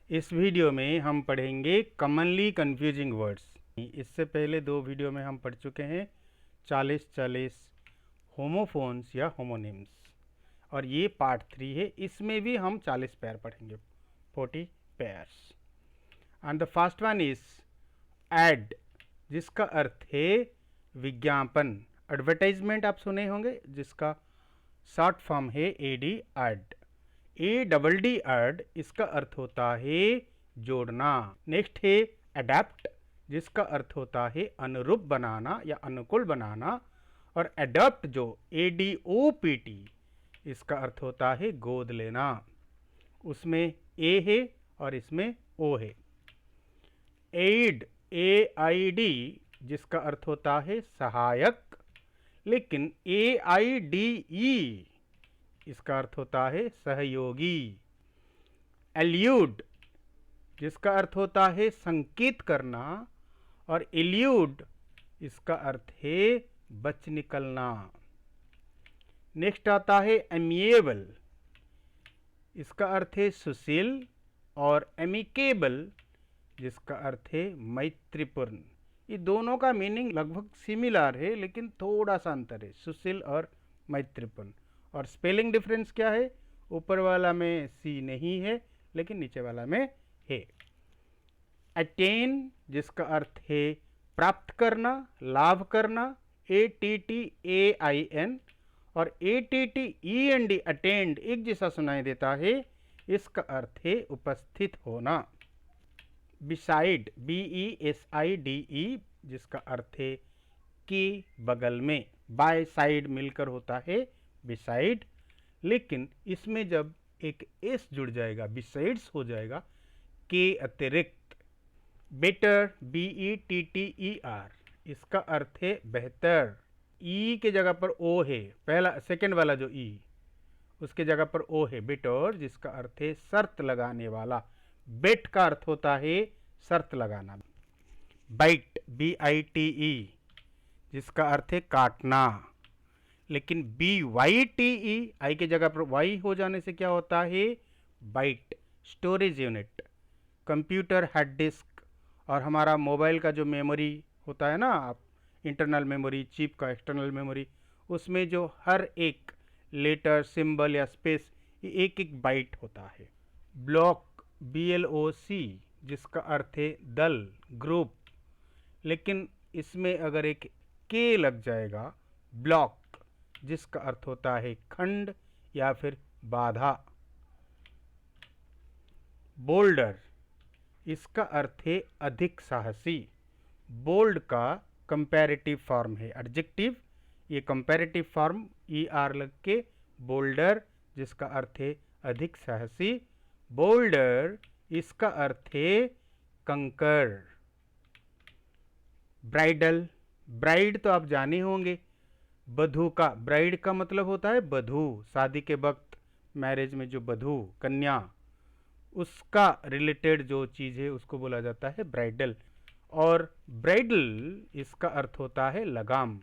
इस वीडियो में हम पढ़ेंगे कॉमनली कंफ्यूजिंग वर्ड्स। इससे पहले दो वीडियो में हम पढ़ चुके हैं 40-40 होमोफोन्स या होमोनिम्स, और ये पार्ट 3 है। इसमें भी हम 40 पेयर पढ़ेंगे, 40 pairs. And the first one is ad, जिसका अर्थ है विज्ञापन। एडवर्टाइजमेंट आप सुने होंगे, जिसका शॉर्ट फॉर्म है एडी, एड। ADD एड, इसका अर्थ होता है जोड़ना। नेक्स्ट है अडेप्ट, जिसका अर्थ होता है अनुरूप बनाना या अनुकूल बनाना। और अडॉप्ट जो ADOPT, इसका अर्थ होता है गोद लेना। उसमें ए है और इसमें ओ है। एड, AID, जिसका अर्थ होता है सहायक, लेकिन AIDE, इसका अर्थ होता है सहयोगी। एल्यूड, जिसका अर्थ होता है संकेत करना, और एल्यूड, इसका अर्थ है बच निकलना। नेक्स्ट आता है एमिएबल, इसका अर्थ है सुशील, और एमिकेबल, जिसका अर्थ है मैत्रीपूर्ण। ये दोनों का मीनिंग लगभग सिमिलर है, लेकिन थोड़ा सा अंतर है, सुशील और मैत्रीपूर्ण। और स्पेलिंग डिफरेंस क्या है? ऊपर वाला में सी नहीं है, लेकिन नीचे वाला में है। अटेन, जिसका अर्थ है प्राप्त करना, लाभ करना, ATTAIN, और ATTEND, अटेंड, एक जैसा सुनाई देता है। इसका अर्थ है उपस्थित होना। बिसाइड, BESIDE, जिसका अर्थ है के बगल में। बाय साइड मिलकर होता है बिसाइड, लेकिन इसमें जब एक एस जुड़ जाएगा, बिसाइड्स हो जाएगा के अतिरिक्त। बेटर, BETTER, इसका अर्थ है बेहतर। ई के जगह पर ओ है, पहला सेकंड वाला जो ई, उसके जगह पर ओ है। बेटर, जिसका अर्थ है शर्त लगाने वाला। बेट का अर्थ होता है शर्त लगाना। बाइट, BITE, जिसका अर्थ है काटना, लेकिन BYTE, आई के जगह पर वाई हो जाने से क्या होता है? Byte. Storage unit, computer hard disk, और हमारा मोबाइल का जो मेमोरी होता है ना, आप इंटरनल मेमोरी, चिप का एक्सटर्नल मेमोरी, उसमें जो हर एक लेटर, सिंबल या स्पेस, ये एक एक बाइट होता है। ब्लॉक, BLOC, जिसका अर्थ है दल, ग्रुप, लेकिन इसमें अगर एक के लग जाएगा, ब्लॉक, जिसका अर्थ होता है खंड या फिर बाधा। बोल्डर, इसका अर्थ है अधिक साहसी। बोल्ड का कंपैरेटिव फॉर्म है एडजेक्टिव, ये कंपैरेटिव फॉर्म ER लग के बोल्डर, जिसका अर्थ है अधिक साहसी। बोल्डर, इसका अर्थ है कंकर। ब्राइडल, ब्राइड तो आप जाने होंगे, बधू का, ब्राइड का मतलब होता है बधू, शादी के वक्त मैरिज में जो बधू, कन्या, उसका रिलेटेड जो चीज़ है उसको बोला जाता है ब्राइडल। और ब्राइडल, इसका अर्थ होता है लगाम।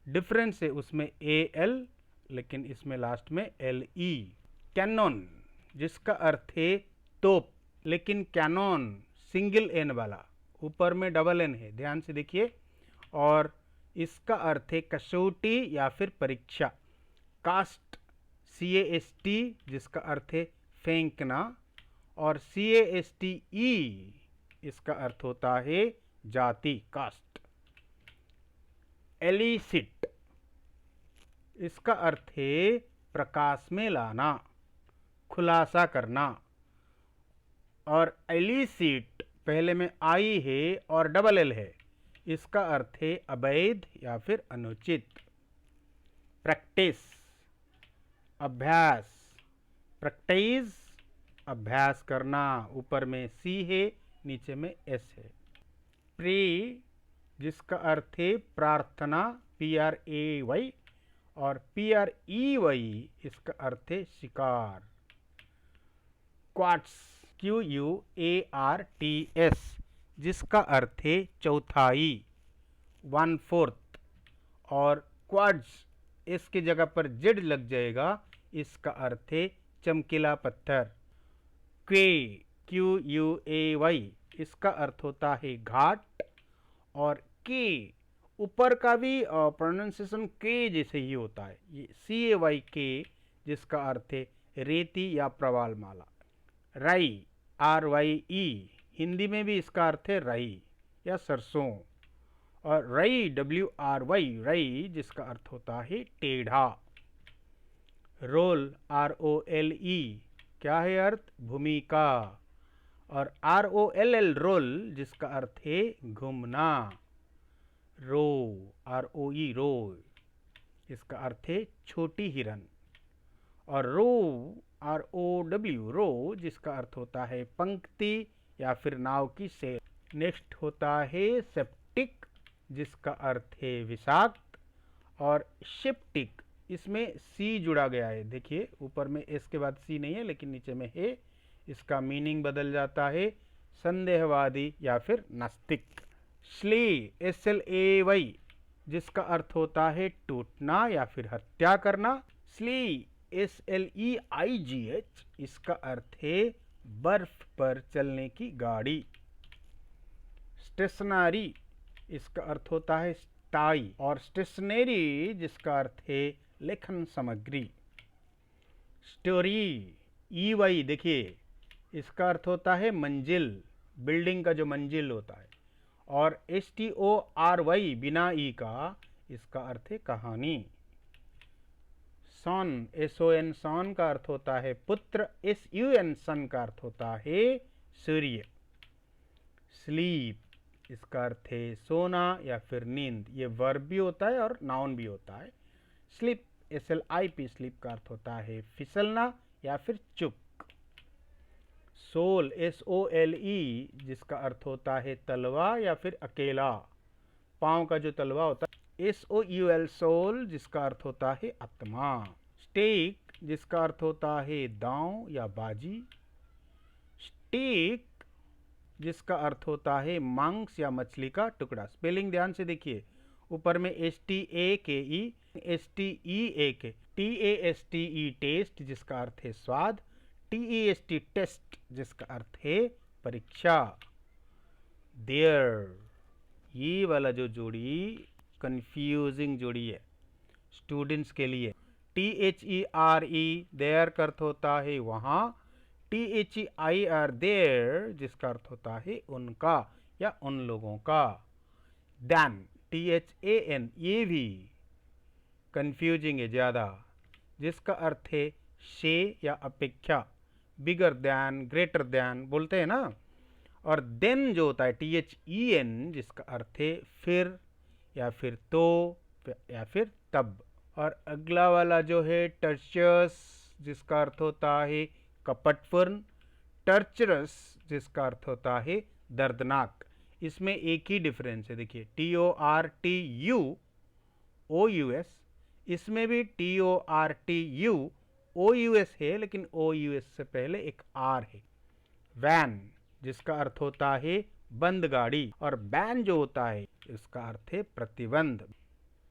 डिफरेंस है उसमें AL, लेकिन इसमें लास्ट में LE। कैनन, जिसका अर्थ है तोप, लेकिन कैनन सिंगल एन वाला, ऊपर में डबल एन है, ध्यान से देखिए। और इसका अर्थ है कसौटी या फिर परीक्षा। कास्ट, CAST, जिसका अर्थ है फेंकना, और CASTE, इसका अर्थ होता है जाति, कास्ट। एलिसिट, इसका अर्थ है प्रकाश में लाना, खुलासा करना। और एलिसिट पहले में आई है और डबल एल है, इसका अर्थ है अवैध या फिर अनुचित। प्रैक्टिस, अभ्यास, प्रैक्टिस, अभ्यास करना, ऊपर में C है, नीचे में S है। प्रे, जिसका अर्थ है प्रार्थना, PRAY, और PREY, इसका अर्थ है शिकार। क्वार्ट्स, QUARTS, जिसका अर्थ है चौथाई, 1/4। और क्वार्ट्ज, इसकी जगह पर जेड लग जाएगा, इसका अर्थ है चमकीला पत्थर। क्वे, QUAY, इसका अर्थ होता है घाट। और के, ऊपर का भी प्रोनाउंसिएशन के जैसे ही होता है, ये CAY के, जिसका अर्थ है रेती या प्रवाल माला। राई, RYE, हिंदी में भी इसका अर्थ है राई या सरसों। और रई, WRY, रई, जिसका अर्थ होता है टेढ़ा। रोल, ROLE, क्या है अर्थ? भूमिका। और ROLL, रोल, जिसका अर्थ है घूमना। रो, ROE, रो, इसका अर्थ है छोटी हिरन। और रो, ROW, रो, जिसका अर्थ होता है पंक्ति या फिर नाव की सेल। नेक्स्ट होता है सेप्टिक, जिसका अर्थ है विषाक्त। और सेप्टिक, इसमें सी जुड़ा गया है, देखिए ऊपर में एस के बाद सी नहीं है लेकिन नीचे में है। इसका मीनिंग बदल जाता है संदेहवादी या फिर नास्तिक। स्ले, SLAY, जिसका अर्थ होता है टूटना या फिर हत्या करना। स्ले, SLEIGH, इसका अर्थ है बर्फ पर चलने की गाड़ी। स्टेशनरी, इसका अर्थ होता है टाई। और स्टेशनरी, जिसका अर्थ है लेखन सामग्री। स्टोरी, EY, देखिए इसका अर्थ होता है मंजिल, बिल्डिंग का जो मंजिल होता है। और STORY, बिना ई का, इसका अर्थ है कहानी। सन, SON, सन का अर्थ होता है पुत्र। SUN, सन का अर्थ होता है सूर्य। स्लीप, इसका अर्थ है सोना या फिर नींद, ये वर्ब भी होता है और नाउन भी होता है। स्लिप, SLIP, स्लिप का अर्थ होता है फिसलना या फिर चुप। सोल, SOLE, जिसका अर्थ होता है तलवा या फिर अकेला, पांव का जो तलवा होता है। SOUL, सोल, जिसका अर्थ होता है आत्मा। स्टेक, जिसका अर्थ होता है दांव या बाजी। स्टेक, जिसका अर्थ होता है मांस या मछली का टुकड़ा। स्पेलिंग ध्यान से देखिए, ऊपर में STAKE, STEAK, TASTE, टेस्ट, जिसका अर्थ है स्वाद। TEST, टेस्ट, जिसका अर्थ है परीक्षा। देयर, ये वाला जो जोड़ी कंफ्यूजिंग जोड़ी है स्टूडेंट्स के लिए। THERE, देयर का अर्थ होता है वहाँ। THEIR, देयर, जिसका अर्थ होता है उनका या उन लोगों का। दैन, THAN, ये भी कंफ्यूजिंग है ज़्यादा, जिसका अर्थ है से या अपेक्षा। बिगर दैन, ग्रेटर दैन बोलते हैं ना। और देन जो होता है THEN, जिसका अर्थ है फिर या फिर तो या फिर तब। और अगला वाला जो है टर्चस, जिसका अर्थ होता है कपटपूर्ण। टर्चरस, जिसका अर्थ होता है दर्दनाक। इसमें एक ही डिफरेंस है, देखिए TORTUOUS, इसमें भी TORTUOUS है लेकिन OUS से पहले एक R है। वैन, जिसका अर्थ होता है बंद गाड़ी। और बैन जो होता है इसका अर्थ है प्रतिबंध।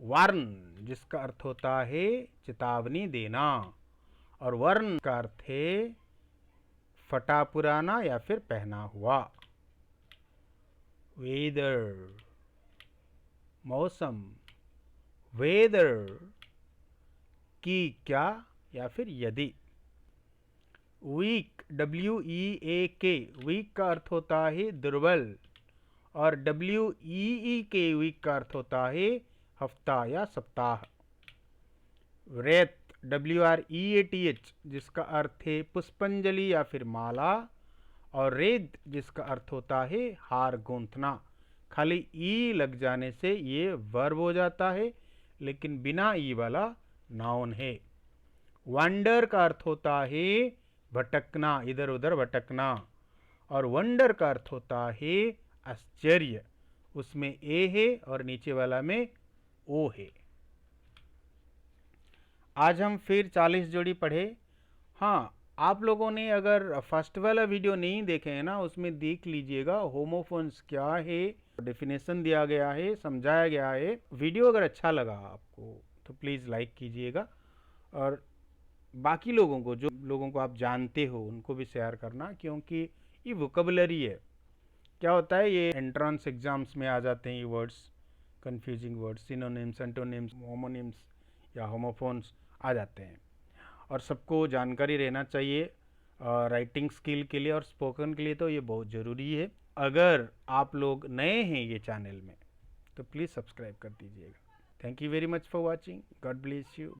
वार्न, जिसका अर्थ होता है चेतावनी देना। और वर्न का अर्थ है फटा पुराना या फिर पहना हुआ। वेदर, मौसम। वेदर की क्या या फिर यदि। वीक, WEAK, वीक का अर्थ होता है दुर्बल। और WEEK, वीक का अर्थ होता है हफ्ता या सप्ताह। रेत, WREATH, जिसका अर्थ है पुष्पांजलि या फिर माला। और रेत, जिसका अर्थ होता है हार गूंथना। खाली ई लग जाने से ये वर्ब हो जाता है लेकिन बिना ई वाला नाउन है। वंडर का अर्थ होता है भटकना, इधर उधर भटकना। और वंडर का अर्थ होता है आश्चर्य, उसमें ए है और नीचे वाला में ओ है। आज हम फिर 40 जोड़ी पढ़े। हाँ, आप लोगों ने अगर फर्स्ट वाला वीडियो नहीं देखे हैं ना, उसमें देख लीजिएगा होमोफोन्स क्या है, डेफिनेशन दिया गया है, समझाया गया है। वीडियो अगर अच्छा लगा आपको तो प्लीज़ लाइक कीजिएगा और बाकी लोगों को, जो लोगों को आप जानते हो, उनको भी शेयर करना, क्योंकि ये वोकेबलरी है। क्या होता है, ये एंट्रेंस एग्जाम्स में आ जाते हैं ये words, confusing words, synonyms, antonyms, homonyms या होमोफोन्स आ जाते हैं। और सबको जानकारी रहना चाहिए राइटिंग स्किल के लिए और स्पोकन के लिए, तो ये बहुत ज़रूरी है। अगर आप लोग नए हैं ये चैनल में तो प्लीज़ सब्सक्राइब कर दीजिएगा। Thank you very much for watching. God bless you.